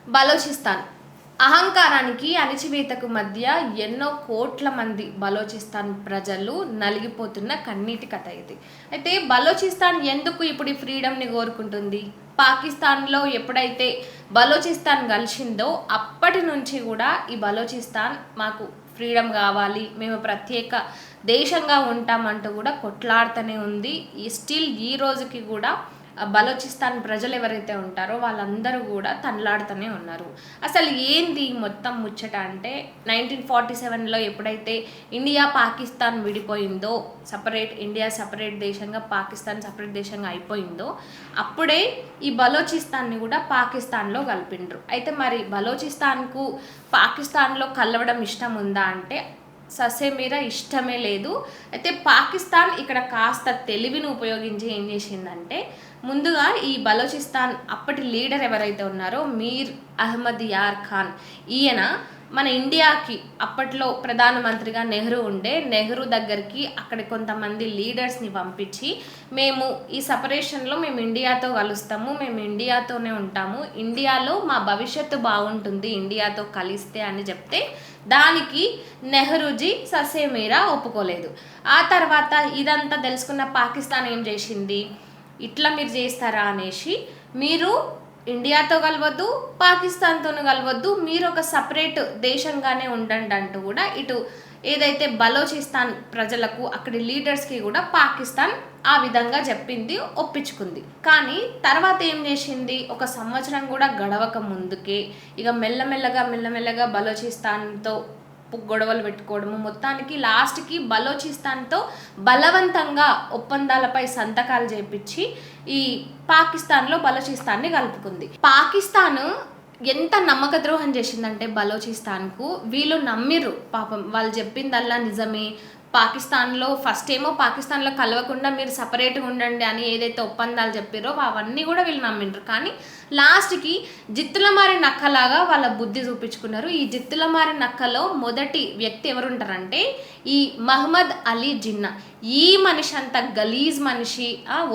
బలోచిస్తాన్ అహంకారానికి అణచివేతకు మధ్య ఎన్నో కోట్ల మంది బలోచిస్తాన్ ప్రజలు నలిగిపోతున్న కన్నీటి కథ ఇది. అయితే బలోచిస్తాన్ ఎందుకు ఇప్పుడు ఈ ఫ్రీడమ్ని కోరుకుంటుంది? పాకిస్తాన్లో ఎప్పుడైతే బలోచిస్తాన్ కలిసిందో అప్పటి నుంచి కూడా ఈ బలోచిస్తాన్ మాకు ఫ్రీడమ్ కావాలి, మేము ప్రత్యేక దేశంగా ఉంటామంటూ కూడా కొట్లాడుతూనే ఉంది. స్టిల్ ఈ రోజుకి కూడా బలోచిస్తాన్ ప్రజలు ఎవరైతే ఉంటారో వాళ్ళందరూ కూడా తనలాడుతూనే ఉన్నారు. అసలు ఏంది మొత్తం ముచ్చట అంటే 1947లో ఎప్పుడైతే ఇండియా పాకిస్తాన్ విడిపోయిందో, ఇండియా సపరేట్ దేశంగా, పాకిస్తాన్ సపరేట్ దేశంగా అయిపోయిందో అప్పుడే ఈ బలోచిస్తాన్ని కూడా పాకిస్తాన్లో కలిపిండ్రు. అయితే మరి బలోచిస్తాన్కు పాకిస్తాన్లో కలవడం ఇష్టం ఉందా అంటే ససేమీరా ఇష్టమే లేదు. అయితే పాకిస్తాన్ ఇక్కడ కాస్త తెలివిని ఉపయోగించి ఏం చేసిందంటే, ముందుగా ఈ బలోచిస్తాన్ అప్పటి లీడర్ ఎవరైతే ఉన్నారో మీర్ అహ్మద్ యార్ ఖాన్, ఈయన మన ఇండియాకి అప్పట్లో ప్రధానమంత్రిగా నెహ్రూ ఉండే, నెహ్రూ దగ్గరికి అక్కడ కొంతమంది లీడర్స్ని పంపించి మేము ఈ సపరేషన్లో మేము ఇండియాతో కలుస్తాము, మేము ఇండియాతోనే ఉంటాము, ఇండియాలో మా భవిష్యత్తు బాగుంటుంది ఇండియాతో కలిస్తే అని చెప్తే దానికి నెహ్రూజీ ససేమీరా ఒప్పుకోలేదు. ఆ తర్వాత ఇదంతా తెలుసుకున్న పాకిస్తాన్ ఏం చేసింది, ఇట్లా మీరు చేస్తారా అనేసి మీరు ఇండియాతో కలవద్దు, పాకిస్తాన్తోనూ కలవద్దు, మీరు ఒక సపరేట్ దేశంగానే ఉండండి అంటూ కూడా ఇటు ఏదైతే బలోచిస్తాన్ ప్రజలకు అక్కడి లీడర్స్కి కూడా పాకిస్తాన్ ఆ విధంగా చెప్పింది, ఒప్పించుకుంది. కానీ తర్వాత ఏం చేసింది, ఒక సంవత్సరం కూడా గడవక ముందుకే ఇక మెల్లమెల్లగా బలోచిస్తాన్తో గొడవలు పెట్టుకోవడము, మొత్తానికి లాస్ట్కి బలోచిస్తాన్తో బలవంతంగా ఒప్పందాలపై సంతకాలు చేపించి ఈ పాకిస్తాన్లో బలోచిస్తాన్ని కలుపుకుంది. పాకిస్తాన్ ఎంత నమ్మక ద్రోహం చేసిందంటే బలోచిస్తాన్కు, వీళ్ళు నమ్మిర్రు పాపం, వాళ్ళు చెప్పిందల్లా నిజమే, పాకిస్తాన్లో ఫస్ట్ ఏమో పాకిస్తాన్లో కలవకుండా మీరు సపరేట్గా ఉండండి అని ఏదైతే ఒప్పందాలు చెప్పారో అవన్నీ కూడా వీళ్ళు నమ్మిండ్రు. కానీ లాస్ట్కి జిత్తులమారి నక్కలాగా వాళ్ళ బుద్ధి చూపించుకున్నారు. ఈ జిత్తులమారి నక్కలో మొదటి వ్యక్తి ఎవరుంటారంటే ఈ మహమ్మద్ అలీ జిన్నా. ఈ మనిషి అంత గలీజ్ మనిషి,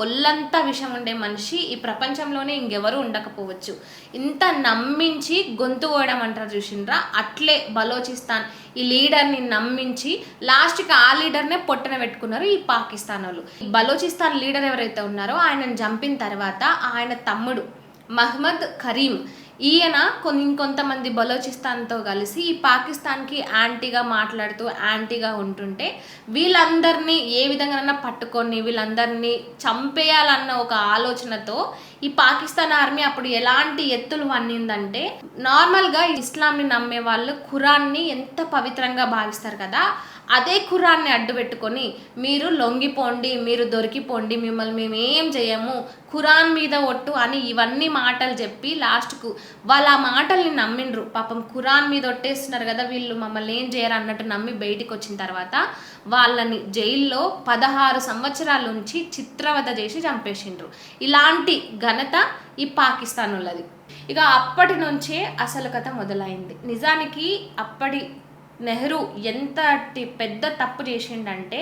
ఒళ్ళంతా విషం ఉండే మనిషి ఈ ప్రపంచంలోనే ఇంకెవరు ఉండకపోవచ్చు. ఇంత నమ్మించి గొంతు కోయడం అంటారు చూసిండ్రా, అట్లే బలోచిస్తాన్ ఈ లీడర్ని నమ్మించి లాస్ట్కి ఆ లీడర్నే పొట్టన పెట్టుకున్నారు ఈ పాకిస్తాన్ వాళ్ళు. బలోచిస్తాన్ లీడర్ ఎవరైతే ఉన్నారో ఆయనను చంపిన తర్వాత ఆయన తమ్ముడు మహమ్మద్ కరీం, ఈయన ఇంకొంతమంది బలోచిస్తాన్తో కలిసి ఈ పాకిస్తాన్కి యాంటీగా మాట్లాడుతూ యాంటీగా ఉంటుంటే వీళ్ళందరినీ ఏ విధంగానైనా పట్టుకొని వీళ్ళందరినీ చంపేయాలన్న ఒక ఆలోచనతో ఈ పాకిస్తాన్ ఆర్మీ అప్పుడు ఎలాంటి ఎత్తులు వన్నిందంటే, నార్మల్గా ఇస్లాంని నమ్మే వాళ్ళు ఖురాన్ని ఎంత పవిత్రంగా భావిస్తారు కదా, అదే ఖురాన్ని అడ్డు పెట్టుకొని మీరు లొంగిపోండి, మీరు దొరికిపోండి, మిమ్మల్ని మేము ఏం చేయము, ఖురాన్ మీద ఒట్టు అని ఇవన్నీ మాటలు చెప్పి లాస్ట్కు వాళ్ళ ఆ మాటల్ని నమ్మిండ్రు. పాపం ఖురాన్ మీద ఒట్టేస్తున్నారు కదా వీళ్ళు, మమ్మల్ని ఏం చేయరు అన్నట్టు నమ్మి బయటికి వచ్చిన తర్వాత వాళ్ళని జైల్లో 16 సంవత్సరాల నుంచి చిత్రవద చేసి చంపేసిండ్రు. ఇలాంటి ఘనత ఈ పాకిస్తాన్ వాళ్ళది. ఇక అప్పటి నుంచే అసలు కథ మొదలైంది. నిజానికి అప్పటి నెహ్రూ ఎంత పెద్ద తప్పు చేసిండంటే,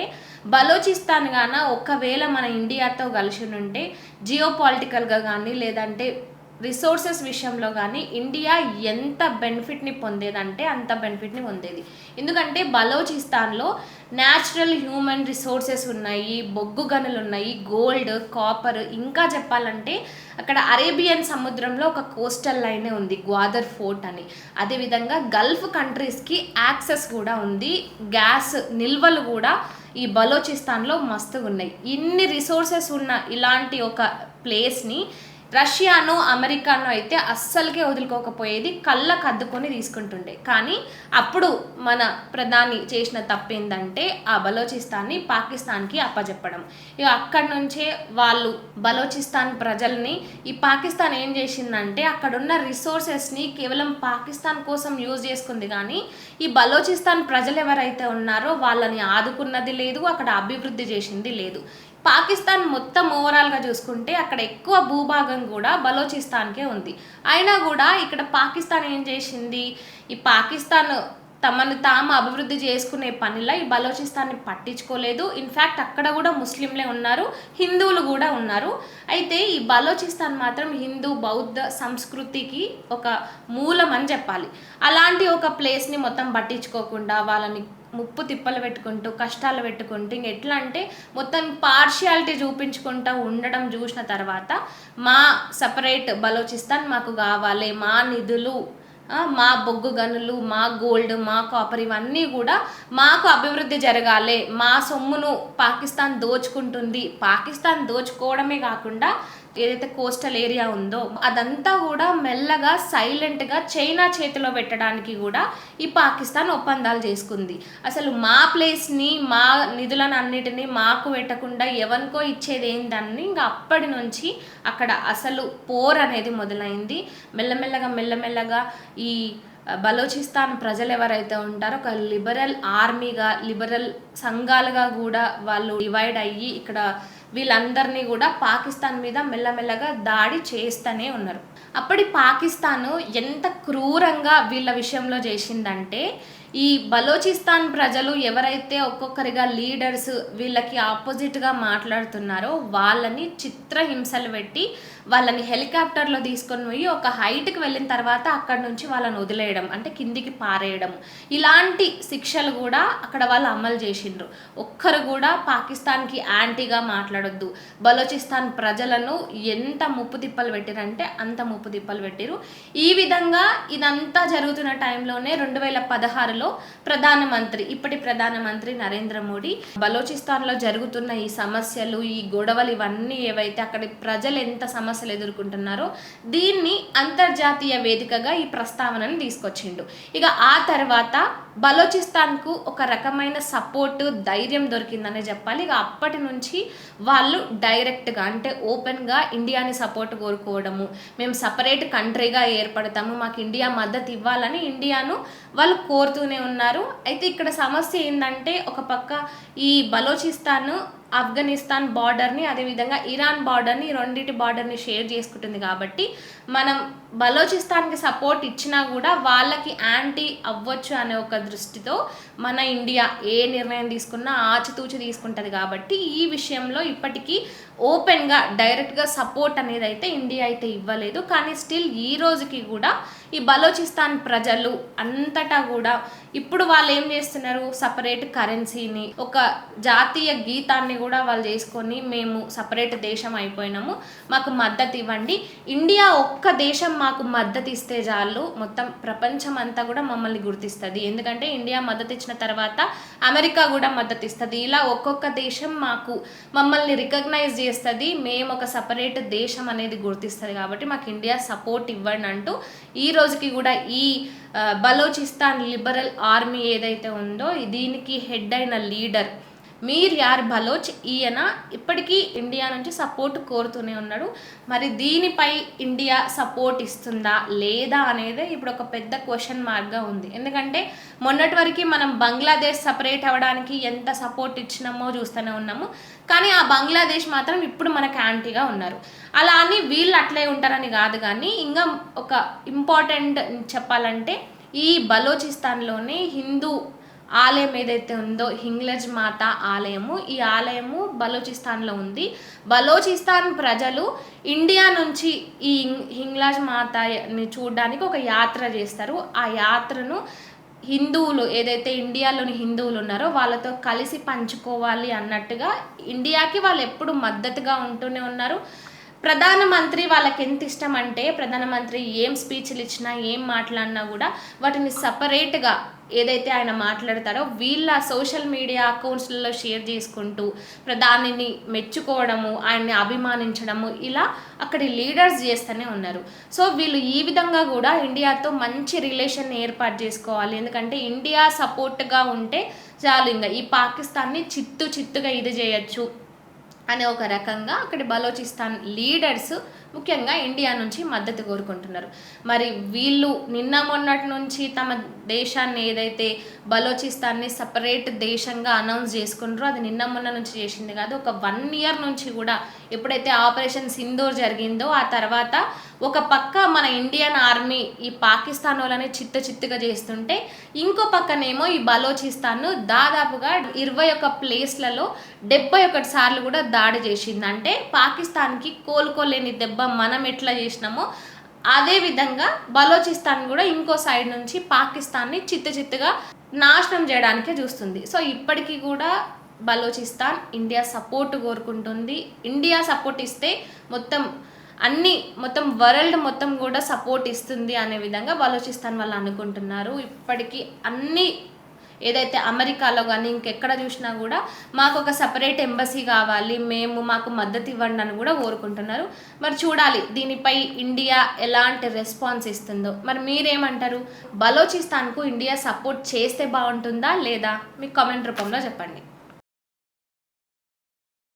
బలోచిస్తాన్ గాన ఒకవేళ మన ఇండియాతో కలిసి ఉంటే జియో పాలిటికల్గా కానీ లేదంటే రిసోర్సెస్ విషయంలో కానీ ఇండియా ఎంత బెనిఫిట్ని పొందేదంటే అంత బెనిఫిట్ని పొందేది. ఎందుకంటే బలోచిస్తాన్లో న్యాచురల్ హ్యూమన్ రిసోర్సెస్ ఉన్నాయి, బొగ్గు గనులు ఉన్నాయి, గోల్డ్, కాపర్, ఇంకా చెప్పాలంటే అక్కడ అరేబియన్ సముద్రంలో ఒక కోస్టల్ లైనే ఉంది, గ్వాదర్ ఫోర్ట్ అని. అదేవిధంగా గల్ఫ్ కంట్రీస్కి యాక్సెస్ కూడా ఉంది, గ్యాస్ నిల్వలు కూడా ఈ బలోచిస్తాన్లో మస్తుగా ఉన్నాయి. ఇన్ని రిసోర్సెస్ ఉన్న ఇలాంటి ఒక ప్లేస్ని రష్యానో అమెరికానో అయితే అస్సలకే వదులుకోకపోయేది, కళ్ళకు అద్దుకొని తీసుకుంటుండే. కానీ అప్పుడు మన ప్రధాని చేసిన తప్పేందంటే ఆ బలోచిస్తాన్ని పాకిస్తాన్కి అప్పచెప్పడం. ఇక అక్కడి నుంచే వాళ్ళు బలోచిస్తాన్ ప్రజల్ని ఈ పాకిస్తాన్ ఏం చేసిందంటే అక్కడున్న రిసోర్సెస్ని కేవలం పాకిస్తాన్ కోసం యూజ్ చేసుకుంది. కానీ ఈ బలోచిస్తాన్ ప్రజలు ఎవరైతే ఉన్నారో వాళ్ళని ఆదుకున్నది లేదు, అక్కడ అభివృద్ధి చేసింది లేదు. పాకిస్తాన్ మొత్తం ఓవరాల్గా చూసుకుంటే అక్కడ ఎక్కువ భూభాగం కూడా బలోచిస్తాన్కే ఉంది. అయినా కూడా ఇక్కడ పాకిస్తాన్ ఏం చేసింది, ఈ పాకిస్తాన్ తమను తాము అభివృద్ధి చేసుకునే పనిలో ఈ బలోచిస్తాన్ని పట్టించుకోలేదు. ఇన్ఫ్యాక్ట్ అక్కడ కూడా ముస్లింలే ఉన్నారు, హిందువులు కూడా ఉన్నారు. అయితే ఈ బలోచిస్తాన్ మాత్రం హిందూ బౌద్ధ సంస్కృతికి ఒక మూలం అని చెప్పాలి. అలాంటి ఒక ప్లేస్ని మొత్తం పట్టించుకోకుండా వాళ్ళని ముప్పు తిప్పలు పెట్టుకుంటూ కష్టాలు పెట్టుకుంటూ ఇంక ఎట్లా అంటే మొత్తం పార్షియాలిటీ చూపించుకుంటూ ఉండడం చూసిన తర్వాత మా సపరేట్ బలోచిస్తాన్ మాకు కావాలి, మా నిధులు, మా బొగ్గు గనులు, మా గోల్డ్, మా కాపర్ ఇవన్నీ కూడా మాకు అభివృద్ధి జరగాలి, మా సొమ్మును పాకిస్తాన్ దోచుకుంటుంది, పాకిస్తాన్ దోచుకోవడమే కాకుండా ఏదైతే కోస్టల్ ఏరియా ఉందో అదంతా కూడా మెల్లగా సైలెంట్గా చైనా చేతిలో పెట్టడానికి కూడా ఈ పాకిస్తాన్ ఒప్పందాలు చేసుకుంది. అసలు మా ప్లేస్ని, మా నిధులను అన్నిటినీ మాకు పెట్టకుండా ఎవరికో ఇచ్చేది ఏందని ఇంకా అప్పటి నుంచి అక్కడ అసలు పోర్ అనేది మొదలైంది. మెల్లమెల్లగా ఈ బలోచిస్తాన్ ప్రజలు ఎవరైతే ఉంటారో ఒక లిబరల్ ఆర్మీగా, లిబరల్ సంఘాలుగా కూడా వాళ్ళు డివైడ్ అయ్యి ఇక్కడ వీళ్ళందరినీ కూడా పాకిస్తాన్ మీద మెల్లమెల్లగా దాడి చేస్తూనే ఉన్నారు. అప్పటి పాకిస్తాను ఎంత క్రూరంగా వీళ్ళ విషయంలో చేసిందంటే ఈ బలోచిస్తాన్ ప్రజలు ఎవరైతే ఒక్కొక్కరిగా లీడర్స్ వీళ్ళకి ఆపోజిట్గా మాట్లాడుతున్నారో వాళ్ళని చిత్రహింసలు పెట్టి వాళ్ళని హెలికాప్టర్లో తీసుకొని పోయి ఒక హైట్కి వెళ్ళిన తర్వాత అక్కడ నుంచి వాళ్ళని వదిలేయడం, అంటే కిందికి పారేయడం, ఇలాంటి శిక్షలు కూడా అక్కడ వాళ్ళు అమలు చేసిండ్రు. ఒక్కరు కూడా పాకిస్తాన్కి యాంటీగా మాట్లాడొద్దు. బలోచిస్తాన్ ప్రజలను ఎంత ముప్పు తిప్పలు పెట్టిరంటే అంత ముప్పు తిప్పలు పెట్టిరు. ఈ విధంగా ఇదంతా జరుగుతున్న టైంలోనే 2016లో ఇప్పటి ప్రధానమంత్రి నరేంద్ర మోడీ బలోచిస్తాన్లో జరుగుతున్న ఈ సమస్యలు, ఈ గొడవలు ఇవన్నీ ఏవైతే అక్కడి ప్రజలు ఎంత సమస్యలు ఎదుర్కొంటున్నారో దీన్ని అంతర్జాతీయ వేదికగా ఈ ప్రస్తావనను తీసుకొచ్చిండు. ఇక ఆ తర్వాత బలోచిస్తాన్కు ఒక రకమైన సపోర్ట్, ధైర్యం దొరికిందనే చెప్పాలి. ఇక అప్పటి నుంచి వాళ్ళు డైరెక్ట్గా అంటే ఓపెన్గా ఇండియాని సపోర్ట్ కోరుకోవడము, మేము సపరేట్ కంట్రీగా ఏర్పడతాము, మాకు ఇండియా మద్దతు ఇవ్వాలని ఇండియాను వాళ్ళు కోరుతూనే ఉన్నారు. అయితే ఇక్కడ సమస్య ఏంటంటే ఒక పక్క ఈ బలోచిస్తాన్ ఆఫ్ఘనిస్తాన్ బార్డర్ని, అదేవిధంగా ఇరాన్ బార్డర్ని, రెండింటి బార్డర్ని షేర్ చేసుకుంటుంది. కాబట్టి మనం బలోచిస్తాన్కి సపోర్ట్ ఇచ్చినా కూడా వాళ్ళకి యాంటీ అవ్వచ్చు అనే ఒక దృష్టితో మన ఇండియా ఏ నిర్ణయం తీసుకున్నా ఆచితూచి తీసుకుంటుంది. కాబట్టి ఈ విషయంలో ఇప్పటికీ ఓపెన్గా డైరెక్ట్గా సపోర్ట్ అనేది అయితే ఇండియా అయితే ఇవ్వలేదు. కానీ స్టిల్ ఈ రోజుకి కూడా ఈ బలోచిస్తాన్ ప్రజలు అంతటా కూడా ఇప్పుడు వాళ్ళు ఏం చేస్తున్నారు, సపరేట్ కరెన్సీని, ఒక జాతీయ గీతాన్ని కూడా వాళ్ళు చేసుకొని మేము సపరేట్ దేశం అయిపోయినాము, మాకు మద్దతు ఇవ్వండి, ఇండియా ఒక్క దేశం మాకు మద్దతు ఇస్తే చాలు మొత్తం ప్రపంచం అంతా కూడా మమ్మల్ని గుర్తిస్తుంది, ఎందుకంటే ఇండియా మద్దతు ఇచ్చిన తర్వాత అమెరికా కూడా మద్దతు ఇస్తుంది, ఇలా ఒక్కొక్క దేశం మమ్మల్ని రికగ్నైజ్ చేస్తుంది, మేము ఒక సపరేట్ దేశం అనేది గుర్తిస్తుంది, కాబట్టి మాకు ఇండియా సపోర్ట్ ఇవ్వండి అంటూ ఈ రోజుకి కూడా ఈ బలోచిస్తాన్ లిబరల్ ఆర్మీ ఏదైతే ఉందో దీనికి హెడ్ అయిన లీడర్ మీర్ యార్ బలోచ్ ఈయన ఇప్పటికీ ఇండియా నుంచి సపోర్ట్ కోరుతూనే ఉన్నాడు. మరి దీనిపై ఇండియా సపోర్ట్ ఇస్తుందా లేదా అనేది ఇప్పుడు ఒక పెద్ద క్వశ్చన్ మార్క్గా ఉంది. ఎందుకంటే మొన్నటి వరకు మనం బంగ్లాదేశ్ సపరేట్ అవ్వడానికి ఎంత సపోర్ట్ ఇచ్చినామో చూస్తూనే ఉన్నాము, కానీ ఆ బంగ్లాదేశ్ మాత్రం ఇప్పుడు మనకు యాంటీగా ఉన్నారు. అలా అని వీళ్ళు అట్లే ఉంటారని కాదు, కానీ ఇంకా ఒక ఇంపార్టెంట్ చెప్పాలంటే ఈ బలోచిస్తాన్లోనే హిందూ ఆలయం ఏదైతే ఉందో హింగ్లజ్ మాత ఆలయము, ఈ ఆలయము బలోచిస్తాన్లో ఉంది. బలోచిస్తాన్ ప్రజలు ఇండియా నుంచి ఈ హింగ్లజ్ మాతని చూడడానికి ఒక యాత్ర చేస్తారు. ఆ యాత్రను హిందువులు ఏదైతే ఇండియాలోని హిందువులు ఉన్నారో వాళ్ళతో కలిసి పంచుకోవాలి అన్నట్టుగా ఇండియాకి వాళ్ళు ఎప్పుడు మద్దతుగా ఉంటూనే ఉన్నారు. ప్రధానమంత్రి వాళ్ళకి ఎంత ఇష్టం అంటే ప్రధానమంత్రి ఏం స్పీచ్లు ఇచ్చినా ఏం మాట్లాడినా కూడా వాటిని సపరేట్గా ఏదైతే ఆయన మాట్లాడతారో వీళ్ళ సోషల్ మీడియా అకౌంట్స్లలో షేర్ చేసుకుంటూ ప్రధానిని మెచ్చుకోవడము, ఆయన్ని అభిమానించడము, ఇలా అక్కడి లీడర్స్ చేస్తూనే ఉన్నారు. సో వీళ్ళు ఈ విధంగా కూడా ఇండియాతో మంచి రిలేషన్ ఏర్పాటు చేసుకోవాలి, ఎందుకంటే ఇండియా సపోర్ట్గా ఉంటే చాలు ఇంకా ఈ పాకిస్తాన్ని చిత్తుగా ఇది చేయొచ్చు అనే ఒక రకంగా అక్కడి బలోచిస్తాన్ లీడర్స్ ముఖ్యంగా ఇండియా నుంచి మద్దతు కోరుకుంటున్నారు. మరి వీళ్ళు నిన్న మొన్నటి నుంచి తమ దేశాన్ని ఏదైతే బలోచిస్తాన్ని సపరేట్ దేశంగా అనౌన్స్ చేసుకుంటారో అది నిన్న మొన్న నుంచి చేసింది కాదు, ఒక 1 year నుంచి కూడా ఎప్పుడైతే ఆపరేషన్ సింధూర్ జరిగిందో ఆ తర్వాత ఒక పక్క మన ఇండియన్ ఆర్మీ ఈ పాకిస్తాన్ వాళ్ళని చిత్తుగా చేస్తుంటే, ఇంకో పక్కనేమో ఈ బలోచిస్తాన్ దాదాపుగా 21 ప్లేస్లలో 71 సార్లు కూడా దాడి చేసింది. అంటే పాకిస్తాన్కి కోలుకోలేని దెబ్బ మనం ఎట్లా చేసినామో అదే విధంగా బలోచిస్తాన్ కూడా ఇంకో సైడ్ నుంచి పాకిస్తాన్ని చిత్తుగా నాశనం చేయడానికే చూస్తుంది. సో ఇప్పటికీ కూడా బలోచిస్తాన్ ఇండియా సపోర్ట్ కోరుకుంటుంది. ఇండియా సపోర్ట్ ఇస్తే మొత్తం వరల్డ్ మొత్తం కూడా సపోర్ట్ ఇస్తుంది అనే విధంగా బలోచిస్తాన్ వాళ్ళు అనుకుంటున్నారు. ఇప్పటికీ అన్ని ఏదైతే అమెరికాలో కానీ ఇంకెక్కడ చూసినా కూడా మాకు ఒక సపరేట్ ఎంబసీ కావాలి, మాకు మద్దతు ఇవ్వండి అని కూడా కోరుకుంటున్నారు. మరి చూడాలి దీనిపై ఇండియా ఎలాంటి రెస్పాన్స్ ఇస్తుందో. మరి మీరేమంటారు? బలోచిస్తాన్కు ఇండియా సపోర్ట్ చేస్తే బాగుంటుందా లేదా? మీ కామెంట్ రూపంలో చెప్పండి.